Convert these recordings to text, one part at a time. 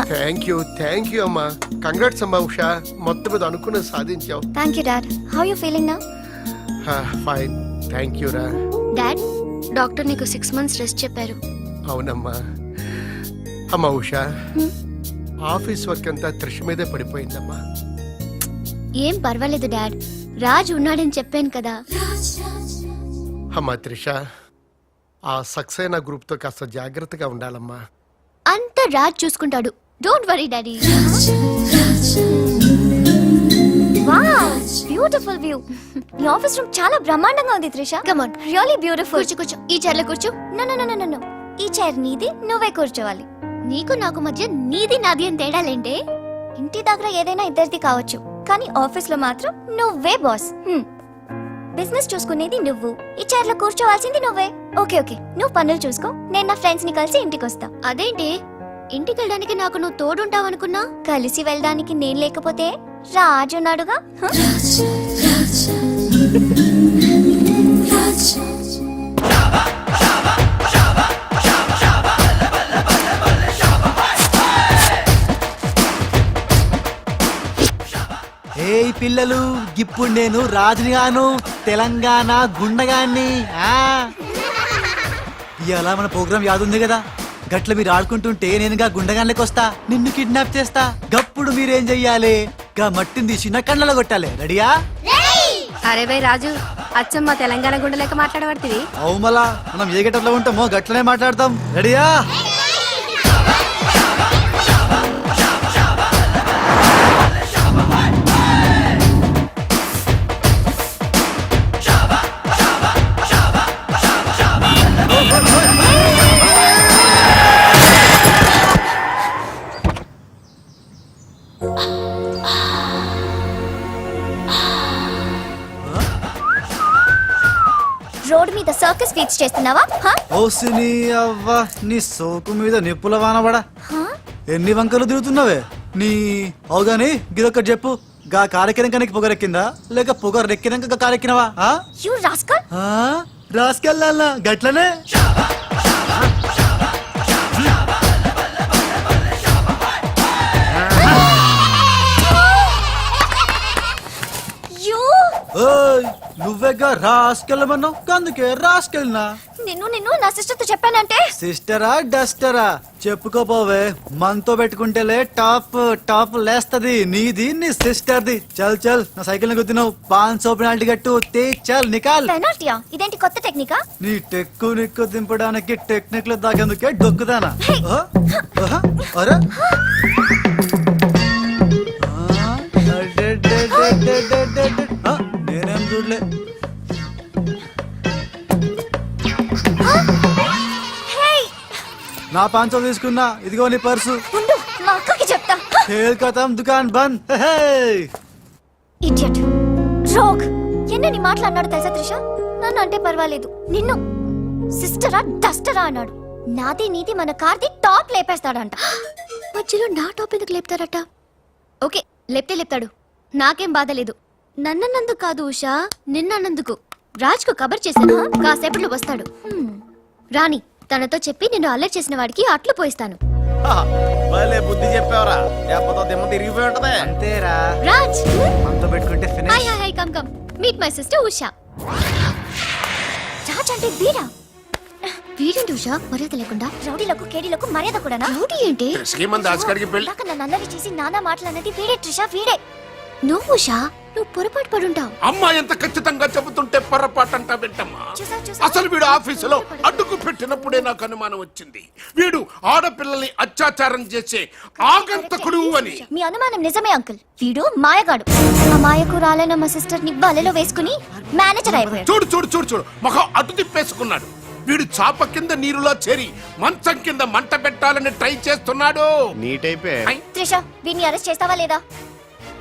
Thank you అమ్మా. Congrats అమ్మా ఉషా, మొత్తం మీద అనుకున్నది సాధించావు. Thank you dad. How you feeling now? Fine, thank you రా. డాడ్, డాక్టర్ నీకు 6 months రెస్ట్ చెప్పారు. అవునమ్మా. అమ్మా ఉషా, ఆఫీస్ వర్క్ అంతా త్రిష మీదే పడిపోయిందమ్మా. ఏం పర్వాలేదు డాడ్, రాజ్ ఉన్నాడని చెప్పాను కదా. అమ్మా త్రిష, ఆ సక్సేనా గ్రూప్ తో కాస్త జాగ్రత్తగా ఉండాలమ్మా. అంతా రాజ్ చూసుకుంటాడు, don't worry daddy. Wow, beautiful view. ఈ ఆఫీస్ రూమ్ చాలా బ్రహ్మాండంగా ఉంది Trisha. Come on, really beautiful. కూర్చో కూర్చో, ఈ చైర్ లో కూర్చో. నో, ఈ చైర్ నీది, నువ్వే కూర్చోవాలి. నీకు నాకు మధ్య నీది నాది అని తేడాలేంటే? ఇంటి దగ్గర ఏదైనా ఇద్దరిది కావచ్చు, కానీ ఆఫీస్ లో మాత్రం నువ్వే బాస్. బిజినెస్ చూసుకునేది నువ్వు, ఈ చైర్ లో కూర్చోవాల్సింది నువ్వే. ఓకే, నువ్వు పనులు చూసుకో, నేను నా ఫ్రెండ్స్ ని కలిసి ఇంటికి వస్తా. అదేంటి, ఇంటికి వెళ్ళడానికి నాకు నువ్వు తోడుంటావనుకున్నా? కలిసి వెళ్ళడానికి నేను లేకపోతే రాజు ఉన్నాడుగా. ఏయ్ పిల్లలు, ఇప్పుడు నేను రాజునిగాను, తెలంగాణ గుండగాన్ని. ఇలా మన ప్రోగ్రామ్ యాదుంది కదా, గట్ల మీరు ఆడుకుంటుంటే నేనుగా గుండగాన్లకి వస్తా, నిన్ను కిడ్నాప్ చేస్తా. గప్పుడు మీరేం చెయ్యాలి? గా మట్టిని తీసి నా కళ్ళలో కొట్టాలి. రెడీయా? అరే బై రాజు, అచ్చమ్మ తెలంగాణ గుండె లెక్క మాట్లాడబడుతుంది. అవు మళ్ళా మనం ఏ గట్టలో ఉంటామో గట్లనే మాట్లాడతాం. రెడీయా? రోడ్ మీద సర్కస్ ఫీట్స్ చేస్తున్నావా? ఓసిని అవ్వ, నీ సోకు మీద నిప్పుల వానబడా. ఎన్ని వంకలు తిరుగుతున్నావే నీ. అవుగాని గిదొక్కటి చెప్పు, గా కారెక్కినాక నీకు పొగరెక్కిందా, లేక పొగరెక్కినాక గా కారెక్కినవా? రాసుకెళ్ళాలా గట్లనే. నువ్వేగా రాసుకెళ్ళమన్నావు, అందుకే రాసుకెళ్ళినా. నిన్ను నా సిస్టర్ తో చెప్పానంటే. సిస్టరా డస్టరా చెప్పుకోపోవే, మనతో పెట్టుకుంటేలే టాప్ లేస్తది నీది, నీ సిస్టర్ది. చల్ నా సైకిల్ ని గుద్దినావు, 500 పెనాల్టీ కట్టు. చల్ నికాల్. పెనాల్టీయా? ఇదేంటి కొత్త టెక్నికా? నీ నిక్కు దింపడానికి టెక్నిక్ లో దాగేందుకే డొక్కుదానా? అరే నేనేం చూడలే. నా 500 తీసుకున్నా, ఇదిగో నీ పర్సు. చెప్తా. దుకాన్ బంద్. Idiot, rogue. ఎన్నని మాట్లాడినాడు తెలుసా త్రిష? నన్ను అంటే పర్వాలేదు, నిన్ను సిస్టరా డస్టరా అన్నాడు. నాది నీది మన కార్ది టాప్ లేపేస్తాడంట. మధ్యలో నా టాప్ ఎందుకు లేపుతాడట? ఓకే, లేపుతాడు, నాకేం బాధ లేదు. నన్నందుకు కాదు ఉషా, నిన్నందుకు. రాజ్కు కబర్ చేశాను, కాసేపట్లో వస్తాడు. రాణి, తనతో చెప్పి నిన్ను అల్లరి చేసిన వాడికి అట్లు పోయిస్తాను. బుద్ధి చెప్పావరా, లేకపోతే దిమ్మ తిరిగిపోయి ఉంటది. అంతేరా రాజ్. మనతో పెట్టుకుంటే finish. High come meet my sister Usha. Raj అంటే వీరా? వీరేంటి ఉషా మర్యాద లేకుండా? రౌడీలకు కేడీలకు మర్యాద కూడానా? రౌడీ ఏంటి? నన్ను అల్లరి చేసి నానా మాటలన్నది వీడే త్రిష, వీడే. నువ్వు ఉషా, నువ్వు పొరపాటు పడుంటావు. అమ్మా ఎంత ఖచ్చితంగా చెబుతుంటే పొరపాటు అంటా వింటమ్మా. అసలు వీడు ఆఫీసులో అడ్డుకు పెట్టినప్పుడే నాకు అనుమానం వచ్చింది, వీడు ఆడపిల్లల్ని అత్యాచారం చేసే ఆగంతకుడు అని. మీ అనుమానం నిజమే అంకుల్, వీడు మాయగాడు. ఆ మాయకు రాలైన మా సిస్టర్ ని బలలో వేసుకుని మేనేజర్ అయిపోయాడు. చూడు మొహం అటు తిప్పేసుకున్నాడు. వీడు చాప కింద నీరులో చేరి మంచం కింద మంట పెట్టాలని ట్రై చేస్తున్నాడు. త్రిష, వీడిని అరెస్ట్ చేస్తావా లేదా?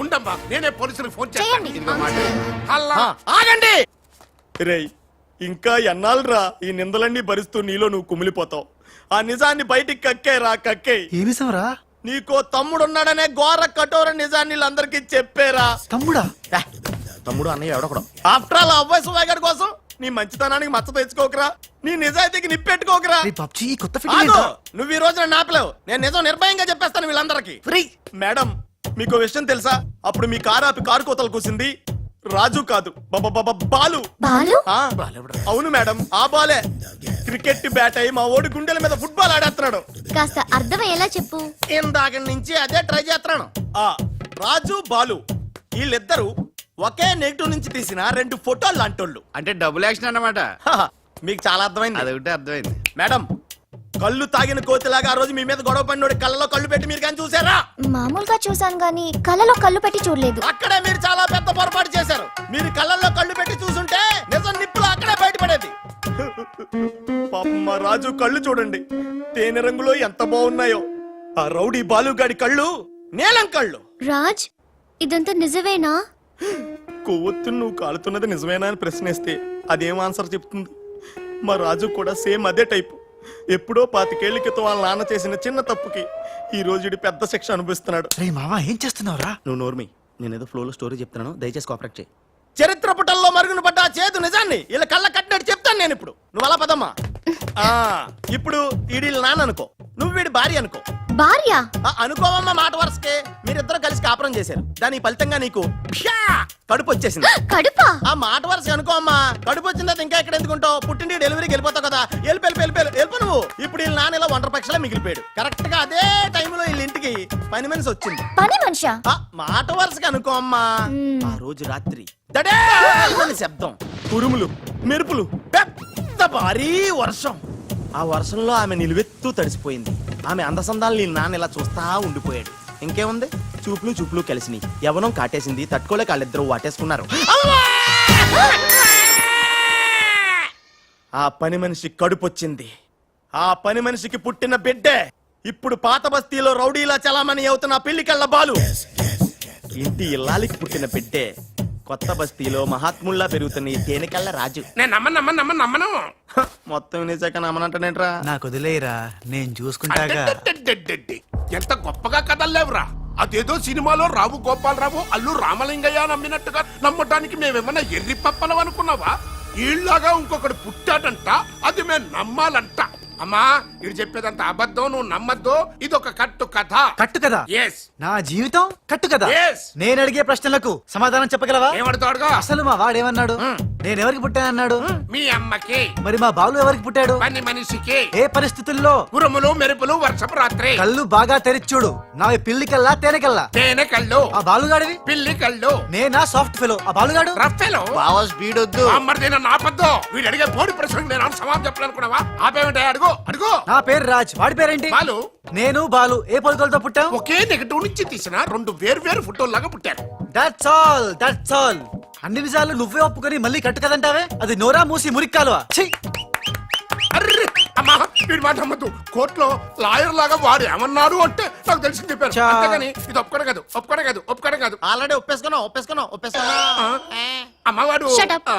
ఉండమ్మా, నేనే పోలీసులకు ఫోన్ చేయండి. ఆగండి. రేయ్, ఇంకా ఎన్నాళ్ళరా ఈ నిందలన్నీ భరిస్తూ నీలో నువ్వు కుమిలిపోతావు? ఆ నిజాన్ని బయటికి కక్కే. ఏ విషయంరా? నీకో తమ్ముడున్నాడనే ఘోర కఠోర నిజాన్ని వీళ్ళందరికీ చెప్పేరా. తమ్ముడా? తమ్ముడు అన్నయ్య ఎవడకూడదు. ఆఫ్టర్ ఆల్ అబ్బాయి సుమాగడ్ కోసం నీ మంచితనానికి మచ్చ తెచ్చుకోకరా, నీ నిజాయితీకి నిప్పెట్టుకోకరా. రే పబ్జి ఈ కొత్త ఆగు! ఫిట్టింగ్ నువ్వు ఈ రోజున నాపలేవు. నేను నిజం నిర్భయంగా చెప్పేస్తాను వీళ్ళందరికీ. మేడం, మీకు విషయం తెలుసా? అప్పుడు మీ కారు ఆపి కారు కోతలు కూసింది రాజు కాదు, బాలు. బాలు ఆ, అవును మేడం, ఆ బాలే క్రికెట్ బ్యాట్ అయి మా ఓడి గుండెల మీద ఫుట్బాల్ ఆడేస్తున్నాడు. కాస్త అర్థమయ్యేలా చెప్పు. ఇందాక నుంచి అదే ట్రై చేస్తున్నాను. ఆ రాజు బాలు వీళ్ళిద్దరూ ఒకే నెగిటివ్ నుంచి తీసిన 2 ఫోటోలు లాంటోళ్ళు. అంటే డబుల్ యాక్షన్ అన్నమాట. హహ, మీకు చాలా అర్థమైంది. అదొకటి అర్థమైంది. మేడం, కళ్ళు తాగిన కోతిలాగా ఆ రోజు మీ మీద గొడవ పడినోడి కళ్ళలో కళ్ళు పెట్టి మీరు కానీ చూసారా? మామూలుగా చూసాను గానీ కళ్ళలో కళ్ళు పెట్టి చూడలేదు. అక్కడే మీరు చాలా పెద్ద పొరపాటు చేశారు. మీరు కళ్ళల్లో కళ్ళు పెట్టి చూసుంటే నిజం నిప్పులు అక్కడే బయటపడేది. పాపం మా రాజు కళ్ళు చూడండి, తేనె రంగులో ఎంత బాగున్నాయో. ఆ రౌడీ బాలుగాడి కళ్ళు నీలం కళ్ళు. రాజ్, ఇదంతా నిజమేనా? కొవ్వొత్తు నువ్వు కాలుతున్నది నిజమేనా అని ప్రశ్నిస్తే అదేం ఆన్సర్ చెప్తుంది? మా రాజు కూడా సేమ్ అదే టైపు. ఎప్పుడో 25 ఏళ్ల క్రితం వాళ్ళ నాన్న చేసిన చిన్న తప్పుకి ఈ రోజు ఈడు పెద్ద శిక్ష అనుభవిస్తున్నాడు. రే మామ ఏం చేస్తున్నావురా? నువ్వు నోర్మి, నేనేదో ఫ్లోలో స్టోరీ చెప్తున్నాను, దయచేసి కోఆపరేట్ చేయి. చరిత్ర పుటల్లో మరుగున పడ్డ ఆ చేదు నిజాన్ని ఇలా కళ్ళ కట్టినట్టు చెప్తాను నేను ఇప్పుడు. నువ్వు అలా పదమ్మా. ఆ ఇప్పుడు ఈడి నాన్న అనుకో, నువ్వు వీడి భార్య అనుకో. భార్య? అనుకోవమ్మా, మాట వరుసకే మీరిద్దరు కలిసి కాపురం చేశారు. దాని ఫలితంగా నీకు ప్యా కడుపు వచ్చేసింది. కడుపా? ఆ మాట వరుస అనుకో అమ్మా. కడుపు వచ్చిన తర్వాత ఇంకా ఎక్కడ ఎందుకుంటావు? పుట్టింటి డెలివరీకి వెళ్ళిపోతావు కదా. వెళ్ళిపో నువ్వు. ఇప్పుడు వీళ్ళ నాన్న ఇలా ఒంటరి పక్షలా మిగిలిపోయాడు. కరెక్ట్ గా అదే టైంలో వీళ్ళ ఇంటికి పని మనిషి వచ్చింది. పని మనిషా? మాట వరుసగా అనుకో అమ్మా. ఆ రోజు రాత్రి దడేల్మని శబ్దం, ఉరుములు, మెరుపులు, పెద్ద భారీ వర్షం. ఆ వర్షంలో ఆమె నిలువెత్తు తడిసిపోయింది. ఆమె అందసందాలు నీ నాన్న ఇలా చూస్తా ఉండిపోయాడు. ఇంకేముంది, చూపులు కలిసినాయి. యవనం కాటేసింది. తట్టుకోలేక వాళ్ళిద్దరూ వాటేసుకున్నారు. ఆ పని మనిషి కడుపొచ్చింది. ఆ పని మనిషికి పుట్టిన బిడ్డే ఇప్పుడు పాత బస్తీలో రౌడీలా చలామణి అవుతున్న పెళ్లికళ్ళ బాలు. ఇంటి ఇల్లాలికి పుట్టిన బిడ్డే కొత్త బస్తీలో మహాత్ముల్లా పెరుగుతున్న ఈ తేనెకళ్ళ రాజు. నేను నమ్మను. హ, మొత్తం వినేశాక నమ్మనంటనేట్రా? నాకు వదిలేయరా, నేను చూసుకుంటాగా. అడ్డడ్డడ్డడ్డడ్డి. ఎంత గొప్పగా కథలు లేవురా. అదేదో సినిమాలో రావు గోపాలరావు అల్లు రామలింగయ్య నమ్మినట్టుగా నమ్మటానికి మేమేమన్నా ఎర్రి పప్పలం అనుకున్నావా? ఈళ్ళగా ఇంకొకటి పుట్టాడంట, అది మేము నమ్మాలంట. అమ్మా, ఇది చెప్పేదంత అబద్ధం, నువ్వు నమ్మద్దు. ఇదొక కట్టు కథ. కట్టు కదా? ఎస్. నా జీవితం కట్టు కదా? Yes. నేను అడిగే ప్రశ్నలకు సమాధానం చెప్పగలవా? ఏమడతాడుగా? అసలు మా వాడేమన్నాడు? నేను ఎవరికి పుట్టానన్నాడు? మీ అమ్మకి. మరి మా బాలు ఎవరికి పుట్టాడు? పని మనిషికి. ఏ పరిస్థితుల్లో? ఉరుములు మెరుపులు వర్షపు రాత్రి. కళ్ళు బాగా తెరిచూడు. నావి పిల్లి కల్లా తేనె కల్లా? తేనె కళ్ళు. ఆ బాలుగాడివి? పిల్లి కళ్ళు. నేనా సాఫ్ట్ ఫెలో, ఆ బాలుగాడు రఫెలో. బావా స్పీడ్ వద్దు. అమ్మర్దైనా నాపద్దు. వీడు అడిగే పోటీ ప్రశ్నకు నేను సమాధానం చెప్పాలనుకున్నావా? ఆపేమిటే? అడుగు. నా పేరు రాజ్, వాడి పేరేంటి? బాలు. నేను బాలు ఏ పొలకలతో పుట్టాం? ఒకే నెగటివ్ నుంచి తీసిన 2 వేర్వేరు ఫోటోల్లాగా పుట్టారు. That's all. అన్ని నిజాలు నువ్వే ఒప్పుకొని మళ్ళీ కట్టు కదంటావే? అది నోరా మూసి మురిక్కాలువా? ఛీ! అర్రే అమ్మా, వీడి మాట నమ్మద్దు. కోర్టులో లాయర్ లాగా వాడు ఏమన్నాడు అంటే నాకు తెలిసి చెప్పారు. చా. అంతేగాని ఇది ఒప్పుకోవడం కాదు. ఆల్రెడీ ఒప్పేసుకున్నా. అమ్మవాడు Shut up.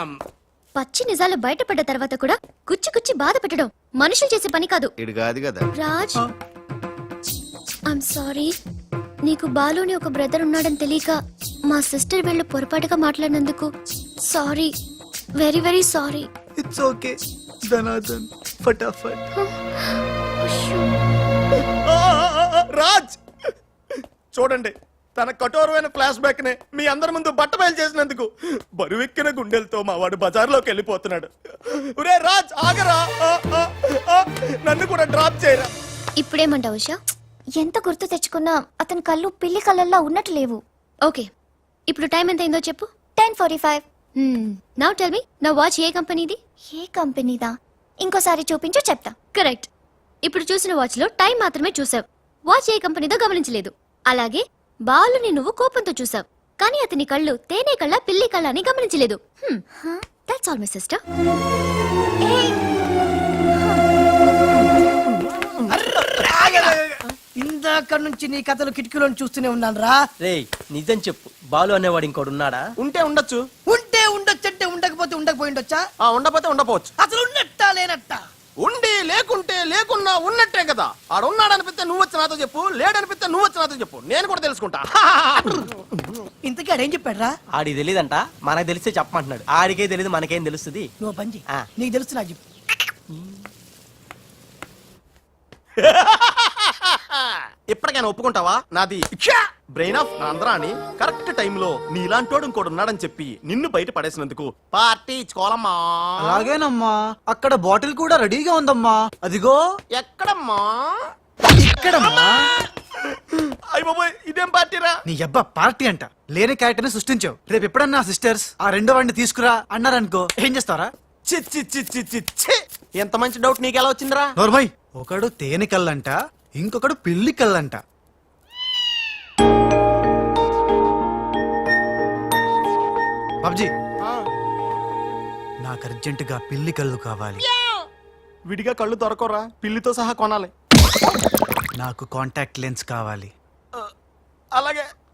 పచ్చి నిజాలు బయటపడ్డ తర్వాత కూడా కుచ్చి బాధ పెట్టడం మనుషులు చేసే పని కాదు. ఇడు కాదు కదా. Raj, I'm sorry. నీకు బాలుని ఒక బ్రదర్ ఉన్నాడని తెలియక మా సిస్టర్ వీళ్ళు పొరపాటుగా మాట్లాడినందుకు sorry, very very sorry. It's okay ధనాధన్ ఫటాఫట్. రాజ్, చూడండి, తన కఠోరమైన ఫ్లాష్ బ్యాక్ నే మీ అందరి ముందు బట్ట బయలు చేసినందుకు బరువెక్కిన గుండెలతో మా వాడు బజార్లోకి వెళ్ళిపోతున్నాడు. ఒరే రాజ్, ఆగరా. నన్ను కూడా డ్రాప్ చేయరా. ఇప్పుడేమంటావు ఉషా? ఎంత గుర్తు తెచ్చుకున్నా అతని కళ్ళు పిల్లి కళ్ళల్లా ఉన్నట్టు లేవు. ఓకే, ఇప్పుడు టైం ఎంత అయిందో చెప్పు. 10:45. నౌ టెల్ మీ, నా వాచ్ ఏ కంపెనీది? ఏ కంపెనీదా? ఇంకోసారి చూపించు చెప్తా. కరెక్ట్. ఇప్పుడు చూసిన వాచ్ లో టైం మాత్రమే చూసావు, వాచ్ ఏ కంపెనీదో గమనించలేదు. అలాగే బాలుని నువ్వు కోపంతో చూసావు, కానీ అతని కళ్ళు తేనె కళ్ళ పిల్లి కళ్ళ అని గమనించలేదు. That's all my sister. ఇందాక నుంచి నీ కథలు కిటికీలను చూస్తూనే ఉన్నాను రా. రేయ్, నిజం చెప్పు, బాలు అనేవాడు ఇంకోడు ఉన్నాడా? ఉంటే ఉండొచ్చు. ఉంటే ఉండొచ్చంటే ఉండకపోతే ఉండకపోయి ఉండొచ్చా? ఉండపోతే ఉండపోవచ్చు. అసలు ఉన్నట్టా లేనట్టా? ఉండి లేకుంటే లేకున్నా ఉన్నట్టే కదా. ఆడున్నాడనిపిస్తే నువ్వు వచ్చి నాతో చెప్పు, లేడనిపిస్తే నువ్వు వచ్చి నాతో చెప్పు, నేను కూడా తెలుసుకుంటా. ఇంతకీ ఆడేం చెప్పాడురా? ఆడికి తెలియదంట, మనకు తెలిస్తే చెప్పమంటున్నాడు. ఆడికే తెలియదు, మనకేం తెలుస్తుంది? నువ్వు పని చెయ్యి. ఆ. నీకు తెలుసు నాకు చెప్పు. ఇప్పటికైనా ఒప్పుకుంటావా? నాది బ్రెయిన్ ఆఫ్ ఆంధ్ర అని కరెక్ట్ టైంలో నీలాంటోడు ఇంకోటి ఉన్నాడని చెప్పి నిన్ను బయట పడేసినందుకు పార్టీ ఇచ్చుకోవాలమ్మా. అలాగేనమ్మా, అక్కడ బాటిల్ కూడా రెడీగా ఉందమ్మా. అదిగో ఎక్కడమ్మా? ఇక్కడమ్మా. అయ్య బాబోయ్, ఇదేం పార్టీరా? నీ అబ్బా పార్టీ అంట లేని క్యారెక్టర్ ని సృష్టించావు. రేపు ఎప్పుడన్నా సిస్టర్స్ ఆ రెండో వాడిని తీసుకురా అన్నారనుకో, ఏం చేస్తారా? చి చి చి చి చి చి. ఎంత మంచి డౌట్ నీకు ఎలా వచ్చిందిరా? నోర్మై, ఒకడు తేనె కళ్ళంట, ఇంకొకడు పిల్లి కళ్ళంట. బాబ్జీ, నాకు అర్జెంటుగా పిల్లి కళ్ళు కావాలి. విడిగా కళ్ళు దొరకరా, పిల్లితో సహా కొనాలి. నాకు కాంటాక్ట్ లెన్స్ కావాలి. అలాగే